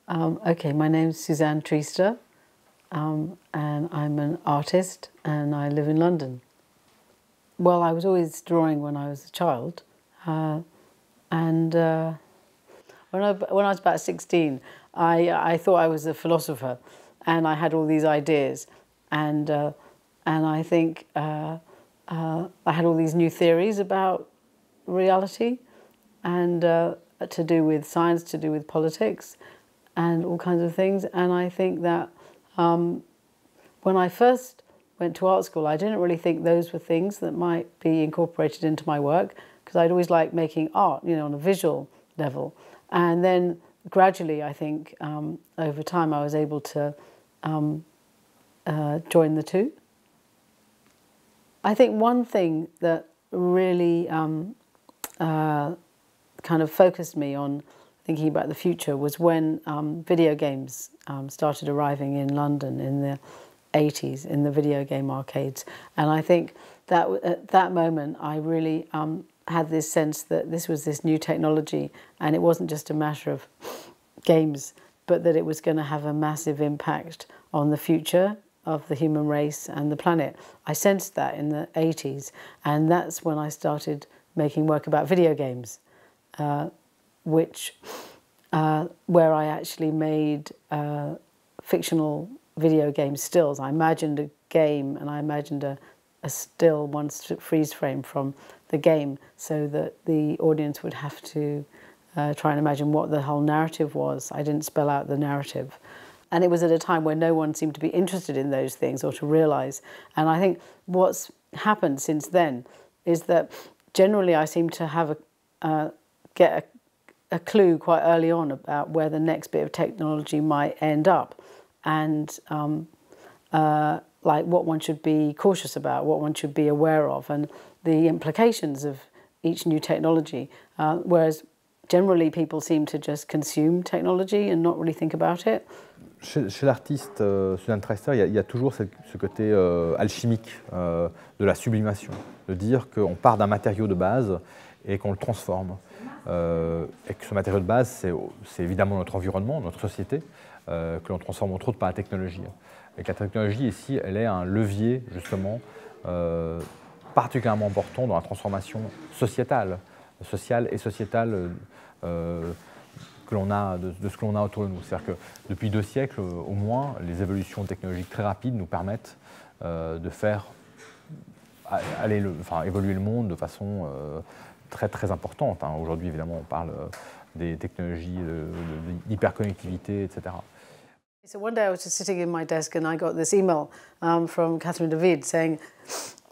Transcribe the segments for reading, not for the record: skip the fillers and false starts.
Okay, my name's Suzanne Treister, and I'm an artist, and I live in London. Well, I was always drawing when I was a child, and when I was about 16, I thought I was a philosopher, and I had all these ideas, and I think I had all these new theories about reality, and to do with science, to do with politics, and all kinds of things. And I think that when I first went to art school, I didn't really think those were things that might be incorporated into my work, because I'd always liked making art, you know, on a visual level. And then gradually, I think, over time, I was able to join the two. I think one thing that really kind of focused me on thinking about the future was when video games started arriving in London in the 80s, in the video game arcades. And I think that at that moment I really had this sense that this was this new technology, and it wasn't just a matter of games, but that it was going to have a massive impact on the future of the human race and the planet. I sensed that in the 80s, and that's when I started making work about video games. Where I actually made fictional video game stills. I imagined a game, and I imagined a still, one freeze frame from the game, so that the audience would have to try and imagine what the whole narrative was. I didn't spell out the narrative. And it was at a time where no one seemed to be interested in those things or to realise. And I think what's happened since then is that generally I seem to have get a clue quite early on about where the next bit of technology might end up, and like what one should be cautious about, what one should be aware of, and the implications of each new technology. Whereas generally people seem to just consume technology and not really think about it. Chez l'artiste Suzanne Treister, il y a toujours ce côté alchimique de la sublimation, de dire qu'on part d'un matériau de base et qu'on le transforme. Et que ce matériau de base, c'est évidemment notre environnement, notre société, que l'on transforme entre autres par la technologie. Et que la technologie ici, elle est un levier justement particulièrement important dans la transformation sociétale et sociétale que l'on a, de ce que l'on a autour de nous. C'est-à-dire que depuis 2 siècles au moins, les évolutions technologiques très rapides nous permettent de faire évoluer le monde de façon très importante. Aujourd'hui, évidemment, on parle des technologies d'hyperconnectivité, etc. So one day I was just sitting in my desk and I got this email from Catherine David saying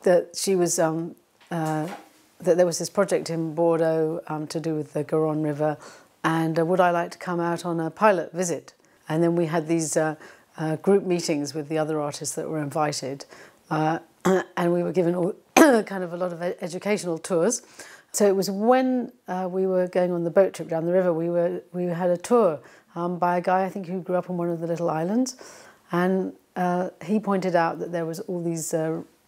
that she was that there was this project in Bordeaux to do with the Garonne River, and would I like to come out on a pilot visit? And then we had these group meetings with the other artists that were invited, and we were given all kind of a lot of educational tours. So it was when we were going on the boat trip down the river, we had a tour by a guy, I think, who grew up on one of the little islands, and he pointed out that there was all these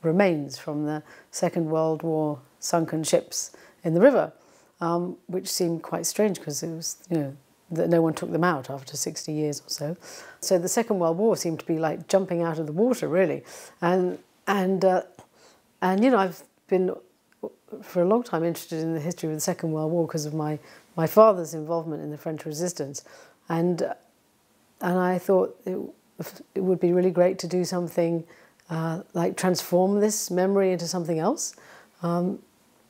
remains from the Second World War sunken ships in the river, which seemed quite strange because it was, you know, that no one took them out after 60 years or so. So the Second World War seemed to be like jumping out of the water, really, and you know, I've been for a long time interested in the history of the Second World War because of my father's involvement in the French resistance, and I thought it would be really great to do something like transform this memory into something else,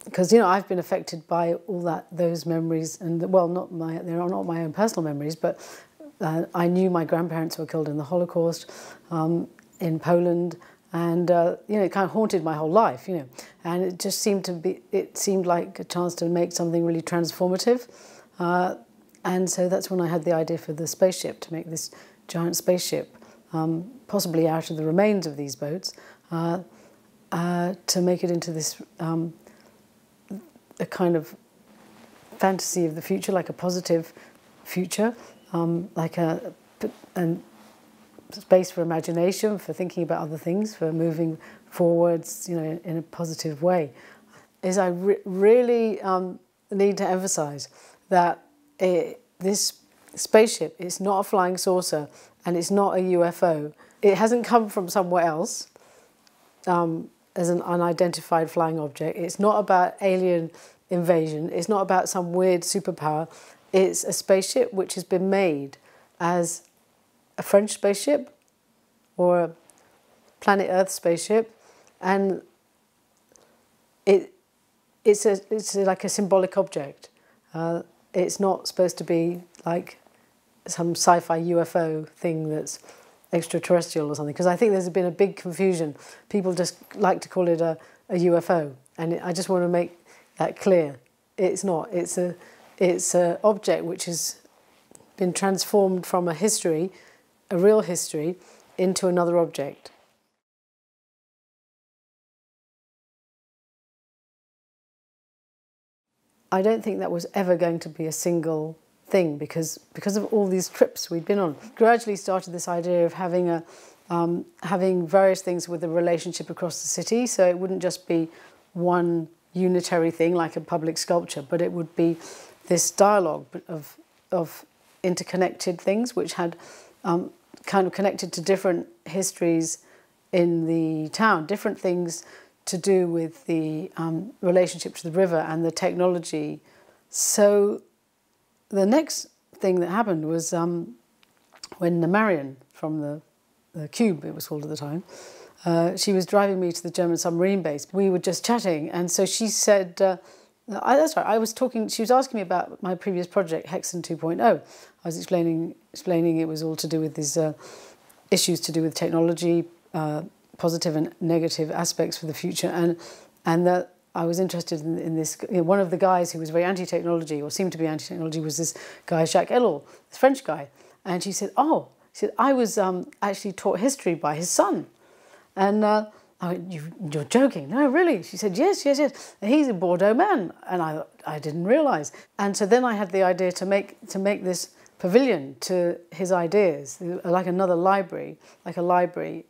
because you know, I've been affected by all those memories, and well, they are not my own personal memories, but I knew my grandparents were killed in the Holocaust in Poland. And you know, it kind of haunted my whole life, you know, and it just seemed like a chance to make something really transformative, and so that's when I had the idea for the spaceship, to make this giant spaceship, possibly out of the remains of these boats, to make it into this a kind of fantasy of the future, like a positive future, like and space for imagination, for thinking about other things, for moving forwards, you know, in a positive way. Is I really need to emphasise that this spaceship. It's not a flying saucer, and it's not a UFO. It hasn't come from somewhere else as an unidentified flying object. It's not about alien invasion. It's not about some weird superpower. It's a spaceship which has been made as a French spaceship or a planet Earth spaceship, and it's like a symbolic object. It's not supposed to be like some sci-fi UFO thing that's extraterrestrial or something, because I think there's been a big confusion. People just like to call it a UFO, and I just want to make that clear. It's not. It's an object which has been transformed from a history, a real history, into another object. I don't think that was ever going to be a single thing because of all these trips we'd been on. Gradually started this idea of having having various things with a relationship across the city, so it wouldn't just be one unitary thing like a public sculpture, but it would be this dialogue of interconnected things which had kind of connected to different histories in the town, different things to do with the relationship to the river and the technology. So the next thing that happened was when Marion from the Cube, it was called at the time, she was driving me to the German submarine base. We were just chatting, and so she said, that's right, I was talking, she was asking me about my previous project, Hexen 2.0. I was explaining it was all to do with these issues to do with technology, positive and negative aspects for the future, and that I was interested in this. You know, one of the guys who was very anti-technology, or seemed to be anti-technology, was this guy Jacques Ellul, this French guy. And she said, oh, she said, I was actually taught history by his son. And I went, you're joking? No, really? She said, yes. And he's a Bordeaux man. And I didn't realise. And so then I had the idea to make this pavilion to his ideas, like another library, like a library.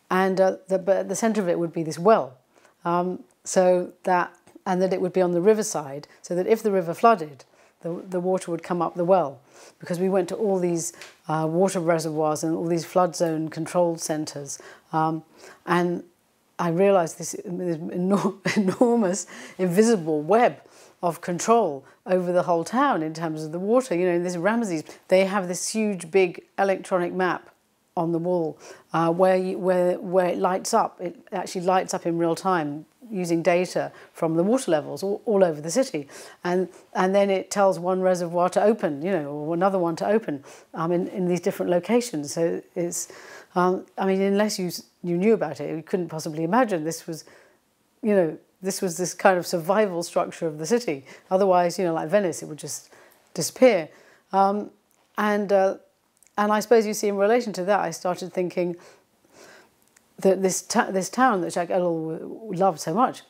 And but at the centre of it would be this well, and that it would be on the riverside, so that if the river flooded, the water would come up the well, because we went to all these water reservoirs and all these flood zone control centres, and I realised this enormous invisible web of control over the whole town in terms of the water. You know, in this Ramesses, they have this huge big electronic map on the wall where it lights up. It actually lights up in real time using data from the water levels all over the city, and then it tells one reservoir to open, you know, or another one to open in these different locations. So it's, I mean, unless you knew about it, you couldn't possibly imagine this was, you know, this kind of survival structure of the city. Otherwise, you know, like Venice, it would just disappear. And I suppose you see, in relation to that, I started thinking that this town that Jacques Ellul loved so much,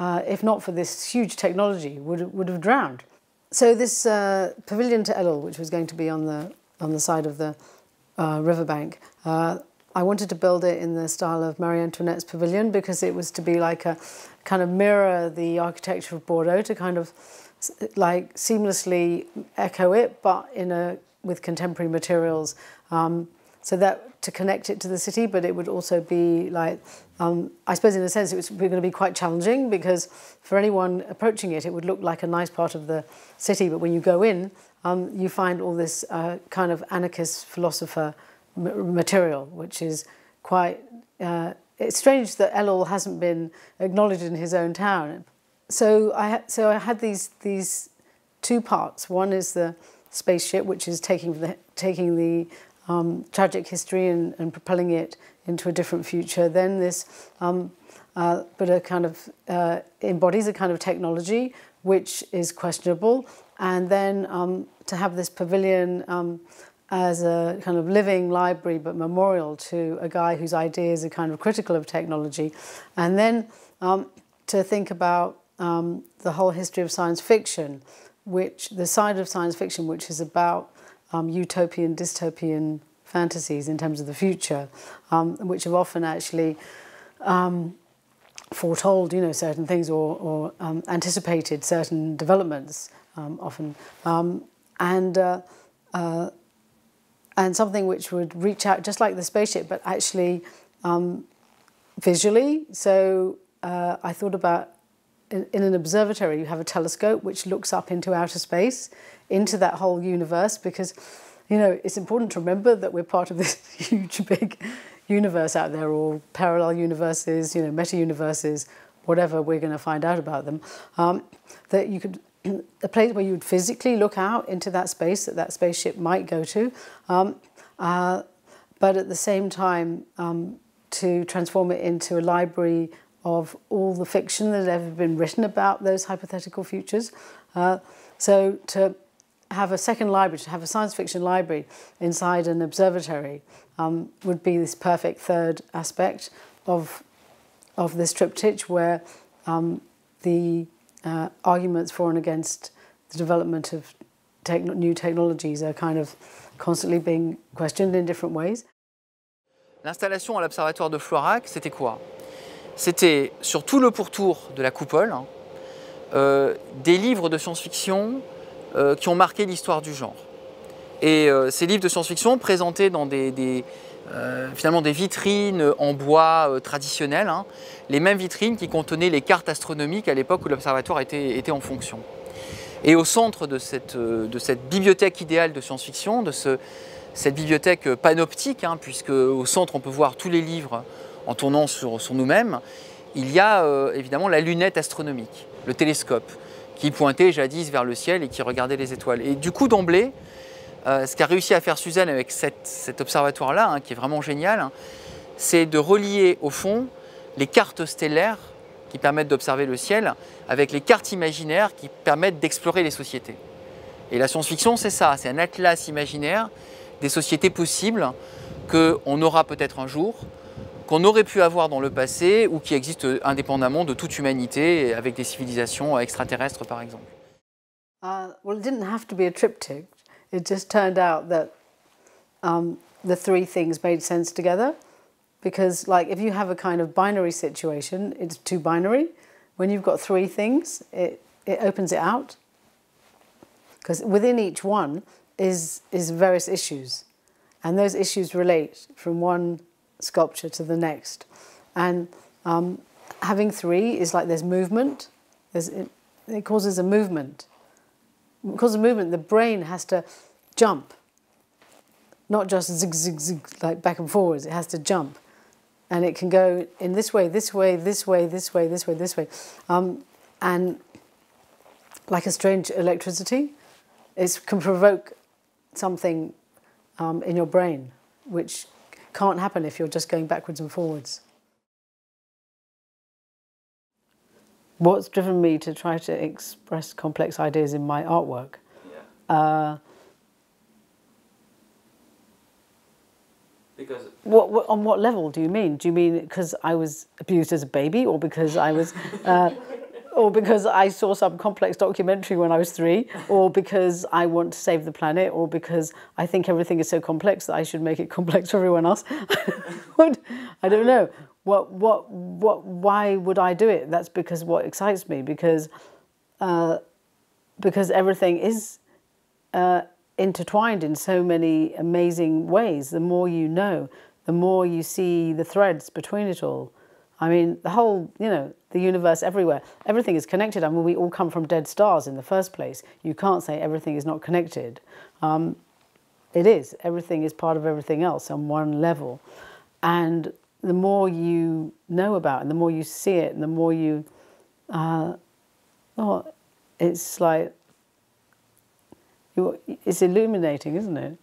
if not for this huge technology, would have drowned. So this pavilion to Ellul, which was going to be on the side of the riverbank, I wanted to build it in the style of Marie Antoinette's pavilion, because it was to be like a kind of mirror the architecture of Bordeaux, to kind of like seamlessly echo it, but with contemporary materials, so that to connect it to the city. But it would also be like, I suppose in a sense it was going to be quite challenging, because for anyone approaching it, it would look like a nice part of the city, but when you go in, you find all this kind of anarchist philosopher material, which is quite, it's strange that Ellul hasn't been acknowledged in his own town. So I had these two parts. One is the spaceship, which is taking the tragic history and propelling it into a different future. Then this, but a kind of embodies a kind of technology which is questionable, and then to have this pavilion as a kind of living library but memorial to a guy whose ideas are kind of critical of technology, and then to think about the whole history of science fiction, the side of science fiction which is about utopian, dystopian fantasies in terms of the future, which have often actually foretold, you know, certain things or anticipated certain developments often, and something which would reach out just like the spaceship, but actually visually. So I thought about in an observatory, you have a telescope which looks up into outer space, into that whole universe, because, you know, it's important to remember that we're part of this huge, big universe out there, or parallel universes, you know, meta-universes, whatever we're going to find out about them. That you could, a place where you would physically look out into that space that that spaceship might go to, but at the same time to transform it into a library of all the fiction that has ever been written about those hypothetical futures. So to have a second library, to have a science fiction library inside an observatory would be this perfect third aspect of this triptych, where the arguments for and against the development of new technologies are kind of constantly being questioned in different ways. L'installation à l'observatoire de Floirac, c'était quoi? C'était sur tout le pourtour de la coupole, des livres de science-fiction qui ont marqué l'histoire du genre. Et ces livres de science-fiction présentés dans finalement des vitrines en bois traditionnelles, les mêmes vitrines qui contenaient les cartes astronomiques à l'époque où l'observatoire était en fonction. Et au centre de cette bibliothèque idéale de science-fiction, cette bibliothèque panoptique, puisque au centre on peut voir tous les livres en tournant sur nous-mêmes, il y a évidemment la lunette astronomique, le télescope, qui pointait jadis vers le ciel et qui regardait les étoiles. Et du coup, d'emblée, ce qu'a réussi à faire Suzanne avec cet observatoire-là, qui est vraiment génial, c'est de relier au fond les cartes stellaires qui permettent d'observer le ciel avec les cartes imaginaires qui permettent d'explorer les sociétés. Et la science-fiction, c'est ça, c'est un atlas imaginaire des sociétés possibles qu'on aura peut-être un jour, qu'on aurait pu avoir dans le passé ou qui existent indépendamment de toute humanité, avec des civilisations extraterrestres par exemple. Well, it didn't have to be a triptych. It just turned out that the three things made sense together. Because, like, if you have a kind of binary situation, it's too binary. When you've got three things, it opens it out. Because within each one is various issues. And those issues relate from one sculpture to the next. And having three is like there's movement. It causes a movement. It causes a movement. The brain has to jump. Not just zig, zig, zig, like back and forwards. It has to jump. And it can go in this way, this way, this way, this way, this way, this way. And like a strange electricity, it can provoke something in your brain, which can't happen if you're just going backwards and forwards. What's driven me to try to express complex ideas in my artwork? Yeah. Because on what level do you mean? Do you mean because I was abused as a baby, or because I was, or because I saw some complex documentary when I was 3, or because I want to save the planet, or because I think everything is so complex that I should make it complex for everyone else? I don't know. Why would I do it? That's because what excites me, because everything is intertwined in so many amazing ways. The more you know, the more you see the threads between it all. I mean, the whole, you know, the universe everywhere, everything is connected. I mean, we all come from dead stars in the first place. You can't say everything is not connected. It is. Everything is part of everything else on one level. And the more you know about it, and the more you see it, and the more you, it's like, it's illuminating, isn't it?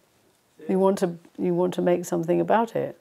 You want to make something about it.